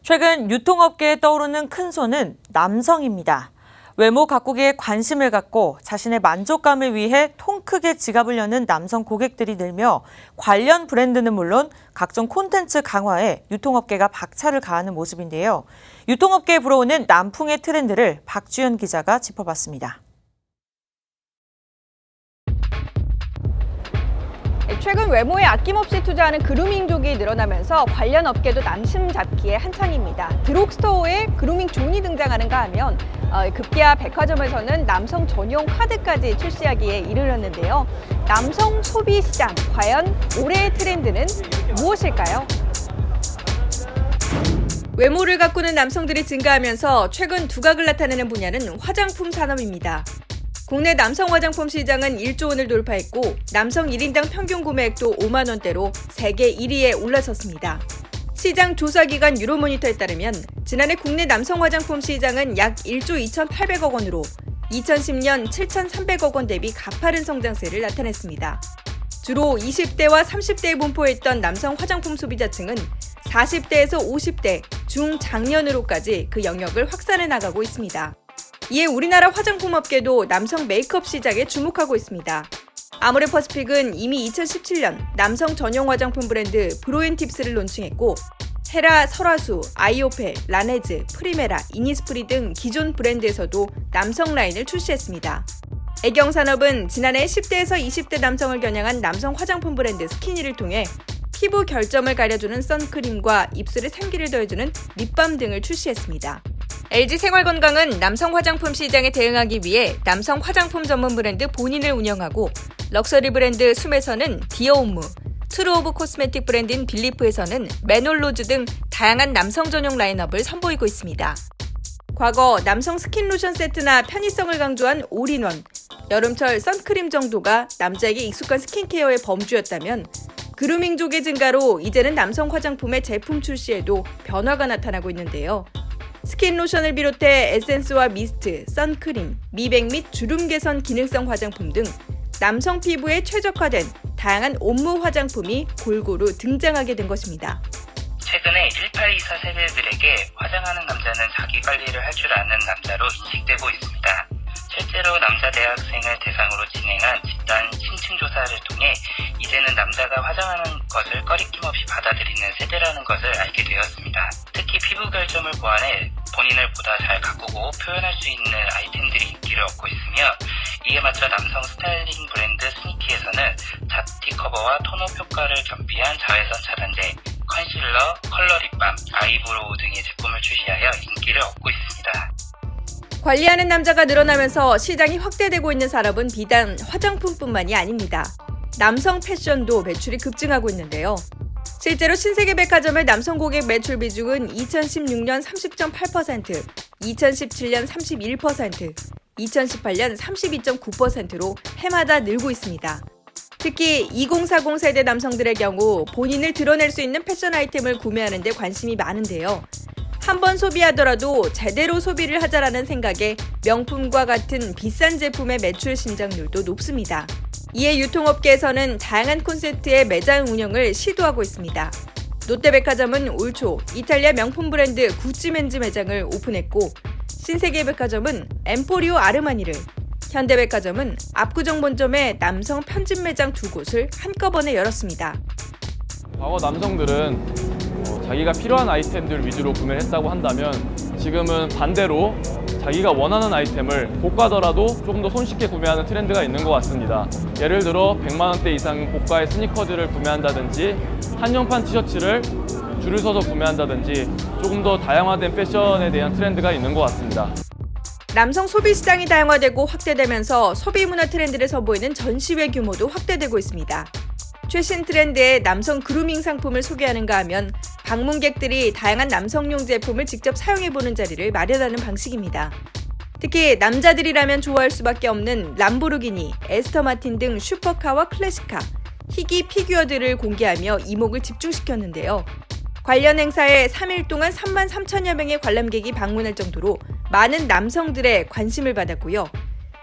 최근 유통업계에 떠오르는 큰 손은 남성입니다. 외모 가꾸기에 관심을 갖고 자신의 만족감을 위해 통 크게 지갑을 여는 남성 고객들이 늘며 관련 브랜드는 물론 각종 콘텐츠 강화에 유통업계가 박차를 가하는 모습인데요. 유통업계에 불어오는 남풍의 트렌드를 박주연 기자가 짚어봤습니다. 최근 외모에 아낌없이 투자하는 그루밍족이 늘어나면서 관련 업계도 남심 잡기에 한창입니다. 드록스토어에 그루밍 존이 등장하는가 하면 급기야 백화점에서는 남성 전용 카드까지 출시하기에 이르렀는데요. 남성 소비 시장, 과연 올해의 트렌드는 무엇일까요? 외모를 가꾸는 남성들이 증가하면서 최근 두각을 나타내는 분야는 화장품 산업입니다. 국내 남성 화장품 시장은 1조 원을 돌파했고 남성 1인당 평균 구매액도 5만 원대로 세계 1위에 올라섰습니다. 시장 조사기관 유로모니터에 따르면 지난해 국내 남성 화장품 시장은 약 1조 2,800억 원으로 2010년 7,300억 원 대비 가파른 성장세를 나타냈습니다. 주로 20대와 30대에 분포했던 남성 화장품 소비자층은 40대에서 50대, 중장년으로까지 그 영역을 확산해 나가고 있습니다. 이에 우리나라 화장품 업계도 남성 메이크업 시장에 주목하고 있습니다. 아모레퍼시픽은 이미 2017년 남성 전용 화장품 브랜드 브로앤팁스를 론칭했고 헤라, 설화수, 아이오페, 라네즈, 프리메라, 이니스프리 등 기존 브랜드에서도 남성 라인을 출시했습니다. 애경산업은 지난해 10대에서 20대 남성을 겨냥한 남성 화장품 브랜드 스키니를 통해 피부 결점을 가려주는 선크림과 입술에 생기를 더해주는 립밤 등을 출시했습니다. LG생활건강은 남성 화장품 시장에 대응하기 위해 남성 화장품 전문 브랜드 본인을 운영하고 럭셔리 브랜드 숨에서는 디어옴무, 트루 오브 코스메틱 브랜드인 빌리프에서는 맨홀로즈 등 다양한 남성 전용 라인업을 선보이고 있습니다. 과거 남성 스킨 로션 세트나 편의성을 강조한 올인원, 여름철 선크림 정도가 남자에게 익숙한 스킨케어의 범주였다면 그루밍족의 증가로 이제는 남성 화장품의 제품 출시에도 변화가 나타나고 있는데요. 스킨 로션을 비롯해 에센스와 미스트, 선크림, 미백 및 주름 개선 기능성 화장품 등 남성 피부에 최적화된 다양한 온무 화장품이 골고루 등장하게 된 것입니다. 최근에 1824 세대들에게 화장하는 남자는 자기 관리를 할 줄 아는 남자로 인식되고 있습니다. 실제로 남자 대학생을 대상으로 진행한 집단 심층 조사를 통해 이제는 남자가 화장하는 것을 꺼리낌 없이 받아들이는 세대라는 것을 알게 되었습니다. 특히 피부 결점을 보완해 본인을 보다 잘 가꾸고 표현할 수 있는 아이템들이 인기를 얻고 있으며 이에 맞춰 남성 스타일링 브랜드 스니키에서는 잡티 커버와 톤업 효과를 겸비한 자외선 차단제, 컨실러, 컬러 립밤, 아이브로우 등의 제품을 출시하여 인기를 얻고 있습니다. 관리하는 남자가 늘어나면서 시장이 확대되고 있는 산업은 비단 화장품뿐만이 아닙니다. 남성 패션도 매출이 급증하고 있는데요. 실제로 신세계 백화점의 남성 고객 매출 비중은 2016년 30.8%, 2017년 31%, 2018년 32.9%로 해마다 늘고 있습니다. 특히 2040 세대 남성들의 경우 본인을 드러낼 수 있는 패션 아이템을 구매하는 데 관심이 많은데요. 한 번 소비하더라도 제대로 소비를 하자라는 생각에 명품과 같은 비싼 제품의 매출 신장률도 높습니다. 이에 유통업계에서는 다양한 콘셉트의 매장 운영을 시도하고 있습니다. 롯데백화점은 올 초 이탈리아 명품 브랜드 구찌멘즈 매장을 오픈했고 신세계백화점은 엠포리오 아르마니를, 현대백화점은 압구정 본점에 남성 편집 매장 2곳을 한꺼번에 열었습니다. 과거 남성들은 자기가 필요한 아이템들 위주로 구매를 했다고 한다면 지금은 반대로 자기가 원하는 아이템을 고가더라도 조금 더 손쉽게 구매하는 트렌드가 있는 것 같습니다. 예를 들어 100만 원대 이상 고가의 스니커즈를 구매한다든지 한정판 티셔츠를 줄을 서서 구매한다든지 조금 더 다양화된 패션에 대한 트렌드가 있는 것 같습니다. 남성 소비 시장이 다양화되고 확대되면서 소비 문화 트렌드를 선보이는 전시회 규모도 확대되고 있습니다. 최신 트렌드의 남성 그루밍 상품을 소개하는가 하면 방문객들이 다양한 남성용 제품을 직접 사용해보는 자리를 마련하는 방식입니다. 특히 남자들이라면 좋아할 수밖에 없는 람보르기니, 에스터 마틴 등 슈퍼카와 클래식카, 희귀 피규어들을 공개하며 이목을 집중시켰는데요. 관련 행사에 3일 동안 3만 3천여 명의 관람객이 방문할 정도로 많은 남성들의 관심을 받았고요.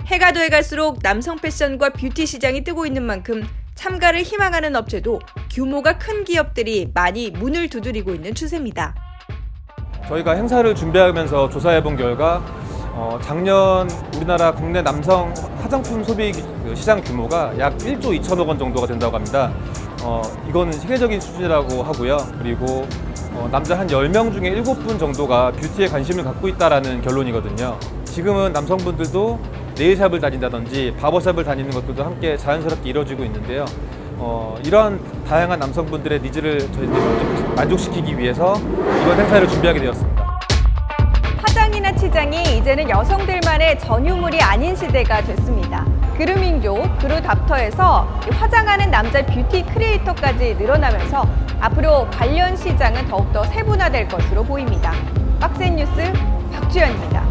해가 더해갈수록 남성 패션과 뷰티 시장이 뜨고 있는 만큼 참가를 희망하는 업체도 규모가 큰 기업들이 많이 문을 두드리고 있는 추세입니다. 저희가 행사를 준비하면서 조사해본 결과 작년 우리나라 국내 남성 화장품 소비 시장 규모가 약 1조 2천억 원 정도가 된다고 합니다. 이거는 세계적인 수준이라고 하고요. 그리고 남자 한 10명 중에 7분 정도가 뷰티에 관심을 갖고 있다는 결론이거든요. 지금은 남성분들도 네일샵을 다닌다든지 바버샵을 다니는 것들도 함께 자연스럽게 이루어지고 있는데요. 이런 다양한 남성분들의 니즈를 저희들이 만족시키기 위해서 이번 행사를 준비하게 되었습니다. 화장이나 치장이 이제는 여성들만의 전유물이 아닌 시대가 됐습니다. 그루밍족, 그루닥터에서 화장하는 남자 뷰티 크리에이터까지 늘어나면서 앞으로 관련 시장은 더욱더 세분화될 것으로 보입니다. 박스앤뉴스 박주연입니다.